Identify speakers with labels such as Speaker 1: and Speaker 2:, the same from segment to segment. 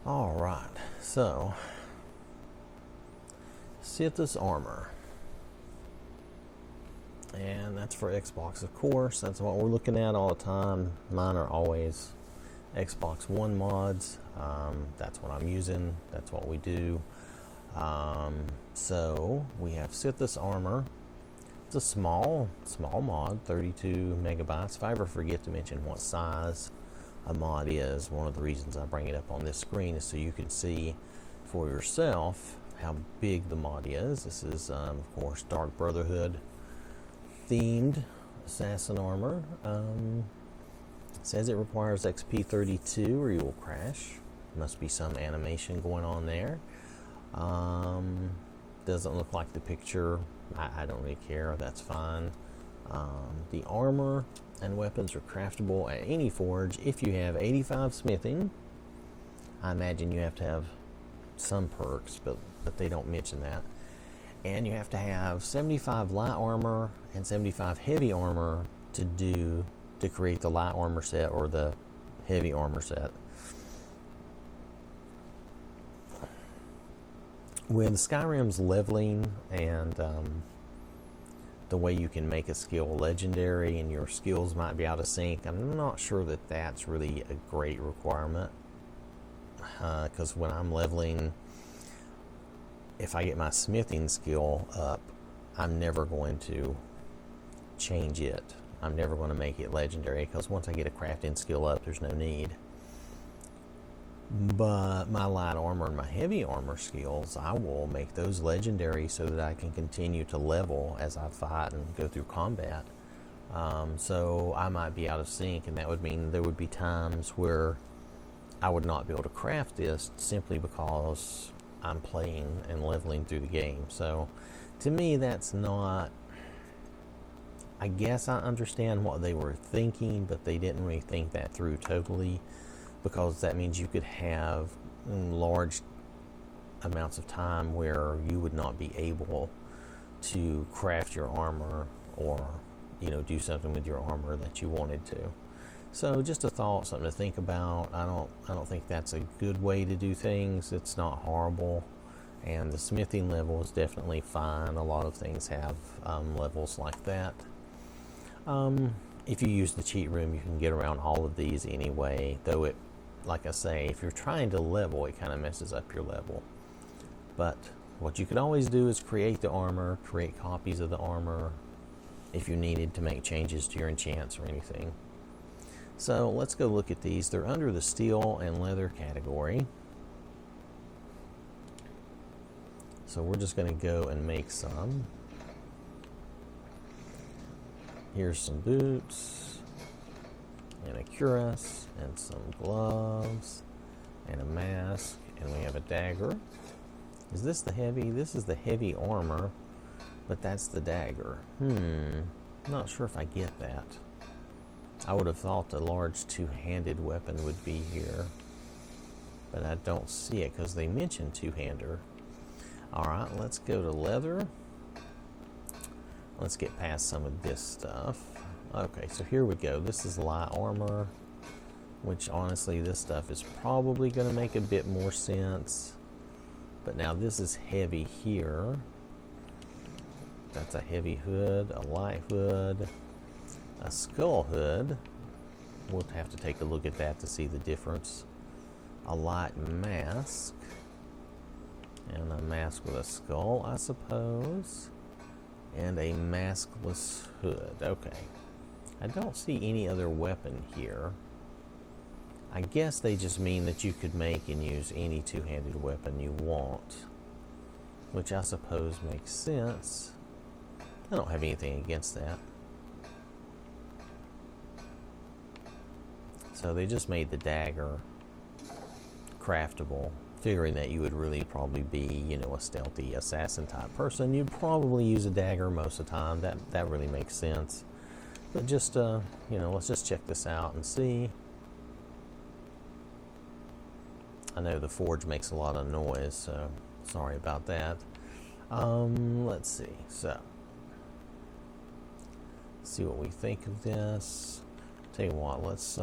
Speaker 1: All right, so Sithis Armour, and that's for Xbox, of course. That's what we're looking at all the time. Mine are always Xbox One mods. That's what I'm using. That's what we do. So we have Sithis Armour. It's a small mod, 32 megabytes. If I ever forget to mention what size a mod is, one of the reasons I bring it up on this screen is so you can see for yourself how big the mod is. This is, of course, Dark Brotherhood themed assassin armor. It says it requires XP32 or you will crash. Must be some animation going on there. Doesn't look like the picture. I don't really care. That's fine. The armor and weapons are craftable at any forge if you have 85 smithing. I imagine you have to have some perks, but they don't mention that. And you have to have 75 light armor and 75 heavy armor to create the light armor set or the heavy armor set. With Skyrim's leveling and the way you can make a skill legendary and your skills might be out of sync, I'm not sure that that's really a great requirement. Because when I'm leveling, if I get my smithing skill up, I'm never going to change it. I'm never going to make it legendary, because once I get a crafting skill up, there's no need. But my light armor and my heavy armor skills, I will make those legendary so that I can continue to level as I fight and go through combat. So I might be out of sync, and that would mean there would be times where I would not be able to craft this simply because I'm playing and leveling through the game. So to me, that's not... I guess I understand what they were thinking, but they didn't really think that through totally, because that means you could have large amounts of time where you would not be able to craft your armor or, do something with your armor that you wanted to. So just a thought, something to think about. I don't think that's a good way to do things. It's not horrible, and the smithing level is definitely fine. A lot of things have levels like that. If you use the cheat room, you can get around all of these anyway, though it, like I say, if you're trying to level, it kind of messes up your level. But what you could always do is create the armor, create copies of the armor if you needed to make changes to your enchants or anything. So let's go look at these. They're under the steel and leather category. So we're just going to go and make some. Here's some boots, and a cuirass, and some gloves, and a mask, and we have a dagger. Is this the heavy? This is the heavy armor, but that's the dagger. Not sure if I get that. I would have thought the large two-handed weapon would be here, but I don't see it because they mentioned two-hander. Alright, let's go to leather. Let's get past some of this stuff. Okay, so here we go. This is light armor, which honestly, this stuff is probably going to make a bit more sense. But now this is heavy here. That's a heavy hood, a light hood, a skull hood. We'll have to take a look at that to see the difference. A light mask, and a mask with a skull, I suppose. And a maskless hood. Okay. I don't see any other weapon here. I guess they just mean that you could make and use any two-handed weapon you want, which I suppose makes sense. I don't have anything against that. So they just made the dagger craftable, figuring that you would really probably be, a stealthy assassin type person. You'd probably use a dagger most of the time. That really makes sense. But just, let's just check this out and see. I know the forge makes a lot of noise, so sorry about that. Let's see. So, see what we think of this. Tell you what, let's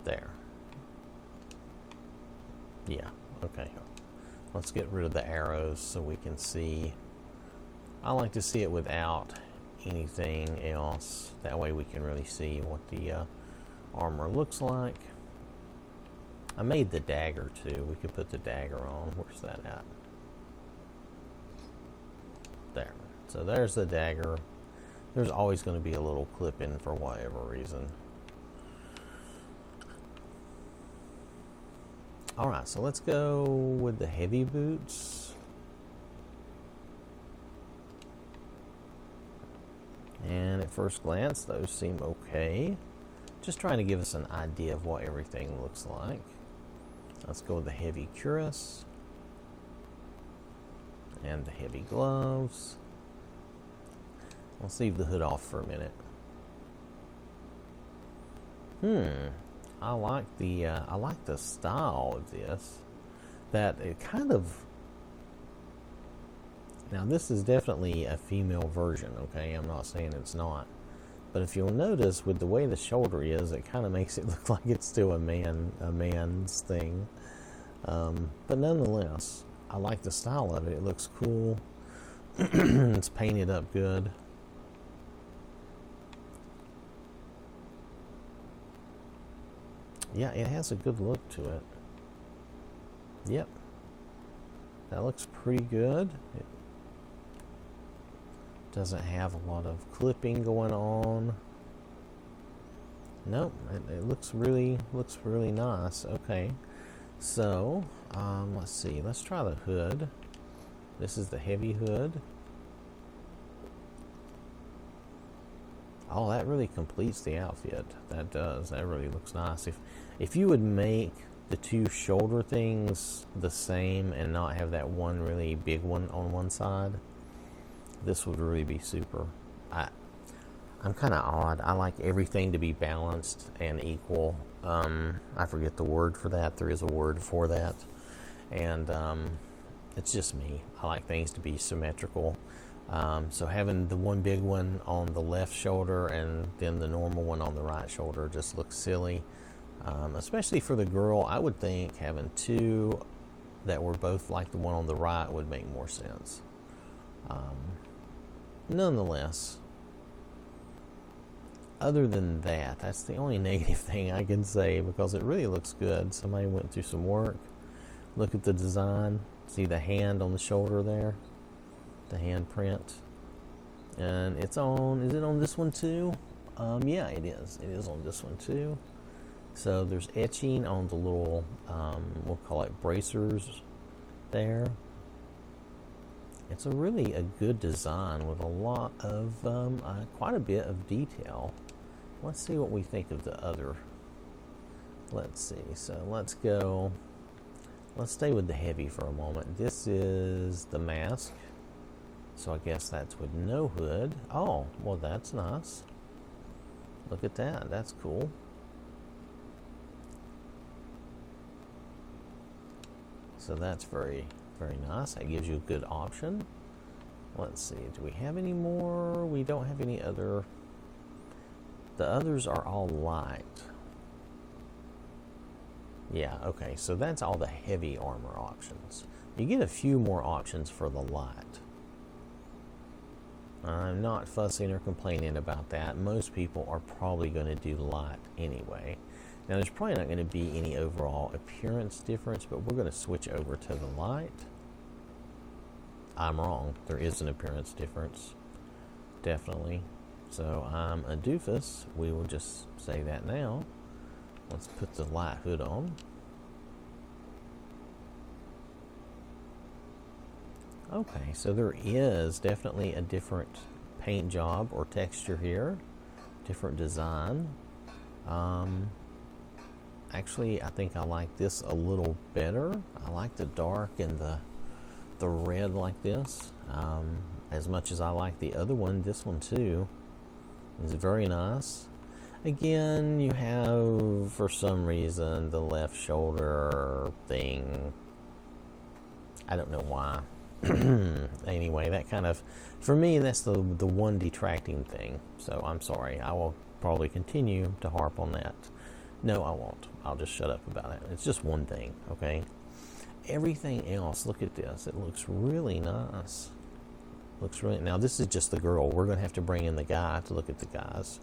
Speaker 1: There. Yeah, okay. Let's get rid of the arrows so we can see. I like to see it without anything else. That way we can really see what the armor looks like. I made the dagger too. We could put the dagger on. Where's that at? There. So there's the dagger. There's always going to be a little clip in for whatever reason. Alright, so let's go with the heavy boots. And at first glance, those seem okay. Just trying to give us an idea of what everything looks like. Let's go with the heavy cuirass. And the heavy gloves. Let's leave the hood off for a minute. I like the style of this. That it kind of. Now this is definitely a female version. Okay, I'm not saying it's not, but if you'll notice with the way the shoulder is, it kind of makes it look like it's still a man's thing. But nonetheless, I like the style of it. It looks cool. It's painted up good. Yeah, it has a good look to it. Yep. That looks pretty good. It doesn't have a lot of clipping going on. Nope, it looks really nice. Okay. So, let's see. Let's try the hood. This is the heavy hood. Oh, that really completes the outfit. That does. That really looks nice. If you would make the two shoulder things the same and not have that one really big one on one side, this would really be super. I'm kind of odd. I like everything to be balanced and equal. I forget the word for that. There is a word for that. And it's just me. I like things to be symmetrical. So having the one big one on the left shoulder and then the normal one on the right shoulder just looks silly. Especially for the girl, I would think having two that were both like the one on the right would make more sense. Nonetheless, other than that, that's the only negative thing I can say because it really looks good. Somebody went through some work. Look at the design. See the hand on the shoulder there? The hand print. And it's on, is it on this one too? Yeah, it is. It is on this one too. So there's etching on the little, we'll call it bracers there. It's really a good design with a lot of, quite a bit of detail. Let's see what we think of the other. Let's see. So let's go. Let's stay with the heavy for a moment. This is the mask. So I guess that's with no hood. Oh, well, that's nice. Look at that. That's cool. So that's very, very nice. That gives you a good option. Let's see. Do we have any more? We don't have any other. The others are all light. Yeah, okay. So that's all the heavy armor options. You get a few more options for the light. I'm not fussing or complaining about that. Most people are probably going to do light anyway. Now, there's probably not going to be any overall appearance difference, but we're going to switch over to the light. I'm wrong. There is an appearance difference. Definitely. So, I'm a doofus. We will just say that now. Let's put the light hood on. Okay, so there is definitely a different paint job or texture here. Different design. Actually, I think I like this a little better. I like the dark and the red like this. As much as I like the other one, this one too is very nice. Again, you have, for some reason, the left shoulder thing. I don't know why. Anyway, that kind of, for me, that's the one detracting thing. So I'm sorry. I will probably continue to harp on that No, I won't. I'll just shut up about it. It's just one thing, okay? Everything else, look at this. It looks really nice. Looks really... Now, this is just the girl. We're going to have to bring in the guy to look at the guys.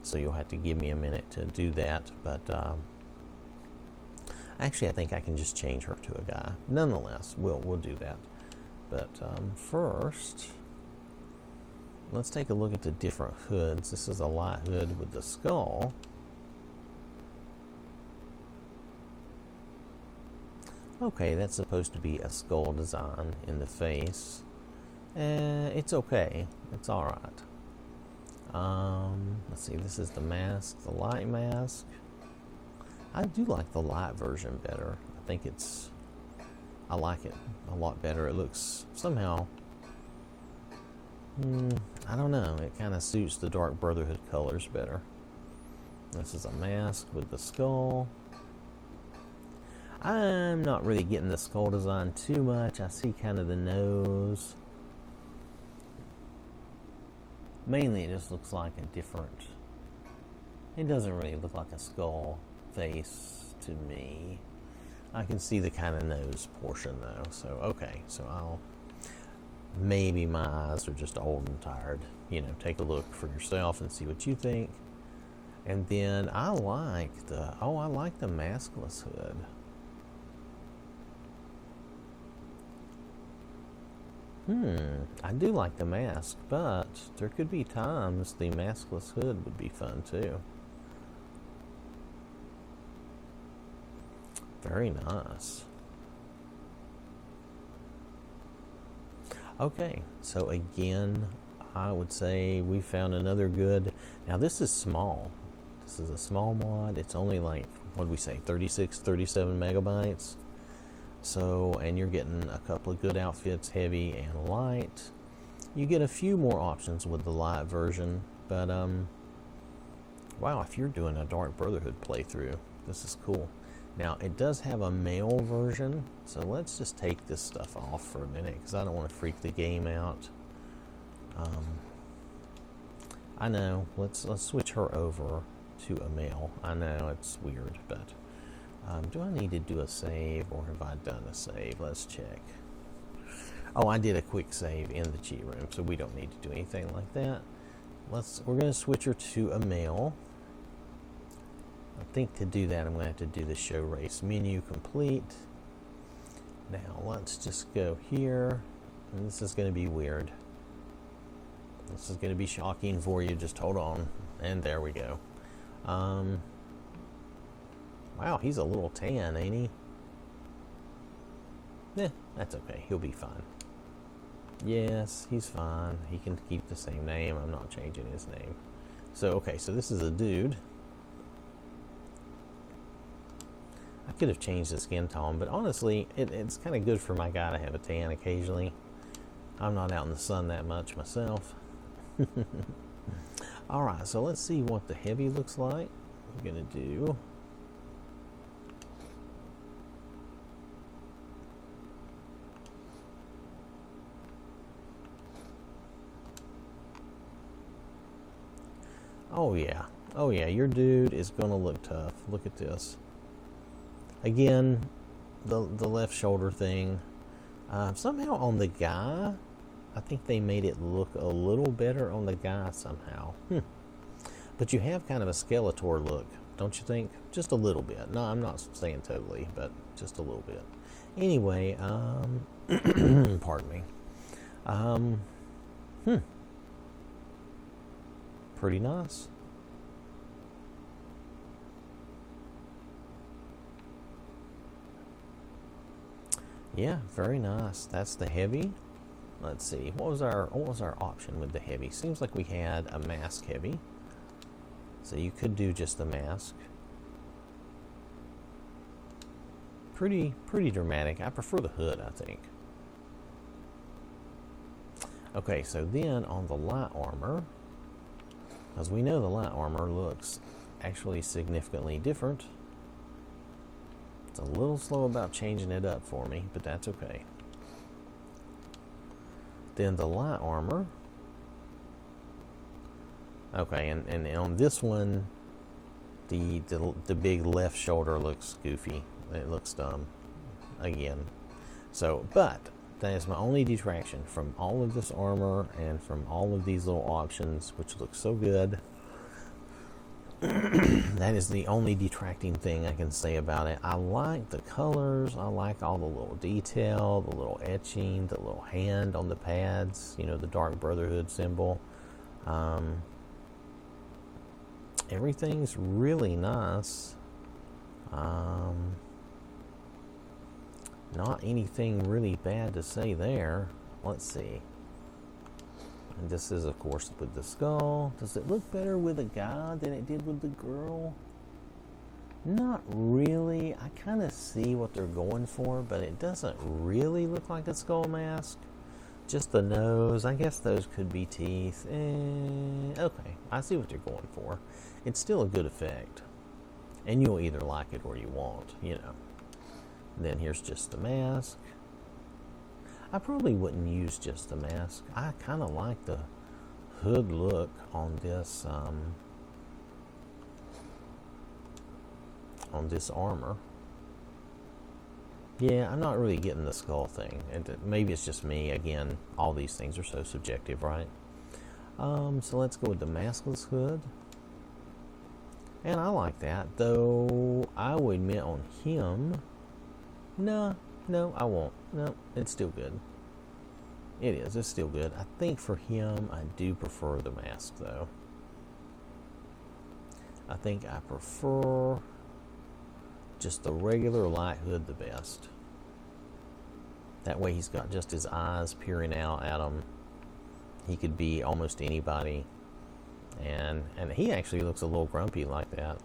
Speaker 1: So you'll have to give me a minute to do that. But actually, I think I can just change her to a guy. Nonetheless, we'll do that. But first, let's take a look at the different hoods. This is a light hood with the skull. Okay, that's supposed to be a skull design in the face. It's okay. It's alright. Let's see, this is the mask, the light mask. I do like the light version better. I think I like it a lot better. It looks somehow, I don't know, it kind of suits the Dark Brotherhood colors better. This is a mask with the skull. I'm not really getting the skull design too much. I see kind of the nose. Mainly it just looks like a different... It doesn't really look like a skull face to me. I can see the kind of nose portion though. So, okay. So I'll... Maybe my eyes are just old and tired. You know, take a look for yourself and see what you think. And then I like the... Oh, I like the maskless hood. I do like the mask, but there could be times the maskless hood would be fun too. Very nice. Okay, so again, I would say we found another good... Now this is small. This is a small mod. It's only like, what did we say, 36, 37 megabytes. So, and you're getting a couple of good outfits, heavy and light. You get a few more options with the light version, but wow, if you're doing a Dark Brotherhood playthrough, this is cool. Now, it does have a male version, so let's just take this stuff off for a minute, because I don't want to freak the game out. I know, let's switch her over to a male. I know, it's weird, but... do I need to do a save, or have I done a save? Let's check. Oh, I did a quick save in the cheat room, so we don't need to do anything like that. We're going to switch her to a male. I think to do that, I'm going to have to do the show race menu complete. Now, let's just go here. And this is going to be weird. This is going to be shocking for you. Just hold on. And there we go. Wow, he's a little tan, ain't he? Yeah, that's okay. He'll be fine. Yes, he's fine. He can keep the same name. I'm not changing his name. So, okay, so this is a dude. I could have changed the skin tone, but honestly, it's kind of good for my guy to have a tan occasionally. I'm not out in the sun that much myself. Alright, so let's see what the heavy looks like. I'm going to do... Oh yeah, your dude is gonna look tough. Look at this. Again, the left shoulder thing. Somehow on the guy, I think they made it look a little better on the guy somehow. But you have kind of a Skeletor look, don't you think? Just a little bit. No, I'm not saying totally, but just a little bit. Anyway, pardon me. Pretty nice. Yeah, very nice. That's the heavy. Let's see. What was our option with the heavy? Seems like we had a mask heavy. So you could do just the mask. Pretty dramatic. I prefer the hood, I think. Okay, so then on the light armor, as we know, the light armor looks actually significantly different. It's a little slow about changing it up for me, but that's okay. Then the light armor. Okay, and on this one, The big left shoulder looks goofy. It looks dumb. Again. So, but that is my only detraction from all of this armor and from all of these little options, which look so good. That is the only detracting thing I can say about it. I like the colors. I like all the little detail, the little etching, the little hand on the pads, you know, the Dark Brotherhood symbol. Everything's really nice. Not anything really bad to say there. Let's see. And this is, of course, with the skull. Does it look better with a guy than it did with the girl? Not really. I kind of see what they're going for, but it doesn't really look like a skull mask. Just the nose. I guess those could be teeth. Okay, I see what you're going for. It's still a good effect. And you'll either like it or you won't, you know. Then here's just the mask. I probably wouldn't use just the mask. I kind of like the hood look on this armor. Yeah, I'm not really getting the skull thing. And maybe it's just me. Again, all these things are so subjective, right? So let's go with the maskless hood. And I like that, though I would admit on him, no, I won't. No, it's still good. It is, it's still good. I think for him, I do prefer the mask, though. I think I prefer just the regular light hood the best. That way he's got just his eyes peering out at him. He could be almost anybody. And he actually looks a little grumpy like that.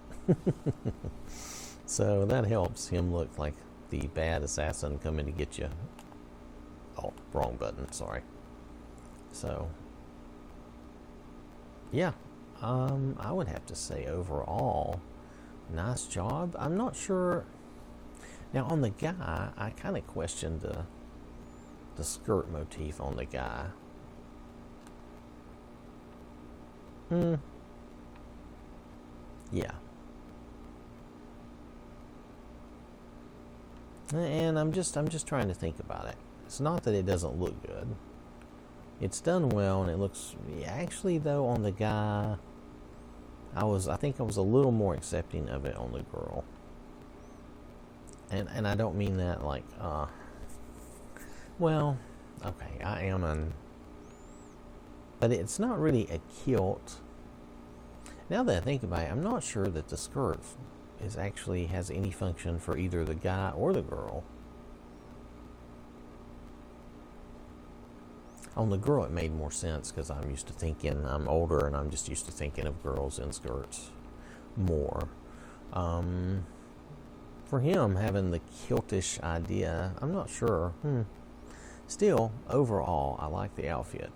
Speaker 1: So that helps him look like the bad assassin coming to get you. Oh, wrong button, sorry. So, yeah, I would have to say overall, nice job. I'm not sure. Now on the guy, I kind of questioned the skirt motif on the guy. Yeah. And I'm just trying to think about it. It's not that it doesn't look good. It's done well, and it looks. Actually, though, on the guy, I think I was a little more accepting of it on the girl. And I don't mean that like. Well, okay, I am but it's not really a kilt. Now that I think about it, I'm not sure that the skirt actually has any function for either the guy or the girl. On the girl, it made more sense because I'm used to thinking, I'm older and I'm just used to thinking of girls in skirts more. For him, having the kiltish idea, I'm not sure. Still, overall, I like the outfit.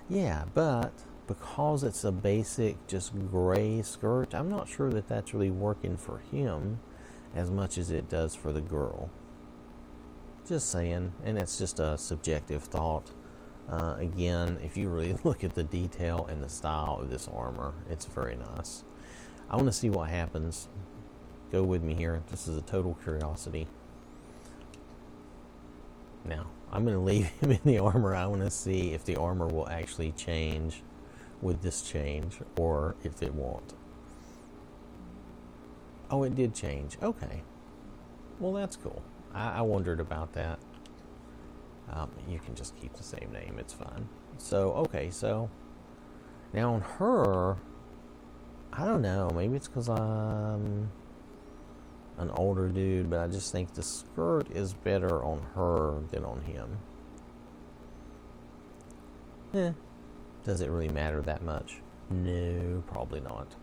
Speaker 1: Yeah, but because it's a basic, just gray skirt, I'm not sure that that's really working for him as much as it does for the girl. Just saying, and it's just a subjective thought. Again, if you really look at the detail and the style of this armor, it's very nice. I want to see what happens. Go with me here. This is a total curiosity. Now, I'm going to leave him in the armor. I want to see if the armor will actually change with this change, or if it won't. Oh, it did change. Okay. Well, that's cool. I wondered about that. You can just keep the same name. It's fine. So, okay. So, now on her, I don't know. Maybe it's because I'm an older dude, but I just think the skirt is better on her than on him. Does it really matter that much? No, probably not.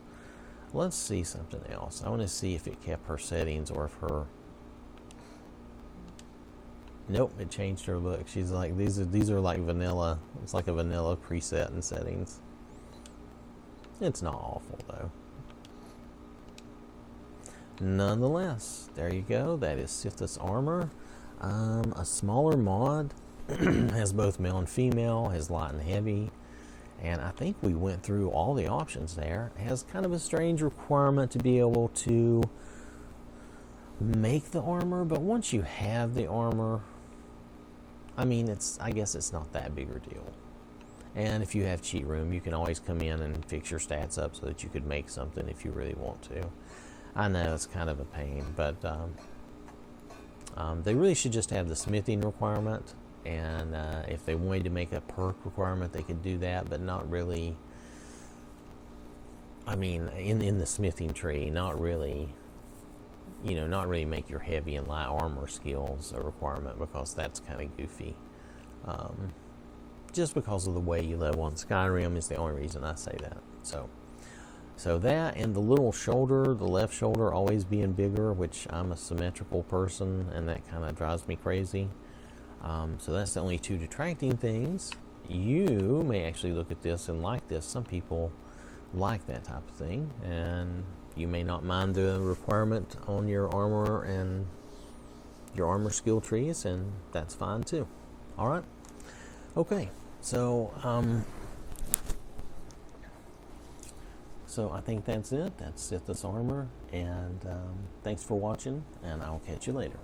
Speaker 1: Let's see something else. I want to see if it kept her settings or if her... Nope, it changed her look. She's like, these are like vanilla. It's like a vanilla preset in settings. It's not awful though. Nonetheless, there you go. That is Sithis armor. A smaller mod. Has both male and female. Has light and heavy. And I think we went through all the options there. It has kind of a strange requirement to be able to make the armor, but once you have the armor, I mean, I guess it's not that big a deal. And if you have cheat room, you can always come in and fix your stats up so that you could make something if you really want to. I know it's kind of a pain, but they really should just have the smithing requirement. And if they wanted to make a perk requirement, they could do that, but not really. I mean, in the smithing tree, not really. Not really make your heavy and light armor skills a requirement, because that's kind of goofy. Just because of the way you level in Skyrim is the only reason I say that. So that, and the little shoulder, the left shoulder always being bigger, which I'm a symmetrical person, and that kind of drives me crazy. So that's the only two detracting things. You may actually look at this and like this. Some people like that type of thing, and you may not mind the requirement on your armor and your armor skill trees, and that's fine too. All right. Okay. So I think that's it. That's Sithis armor, and thanks for watching, and I'll catch you later.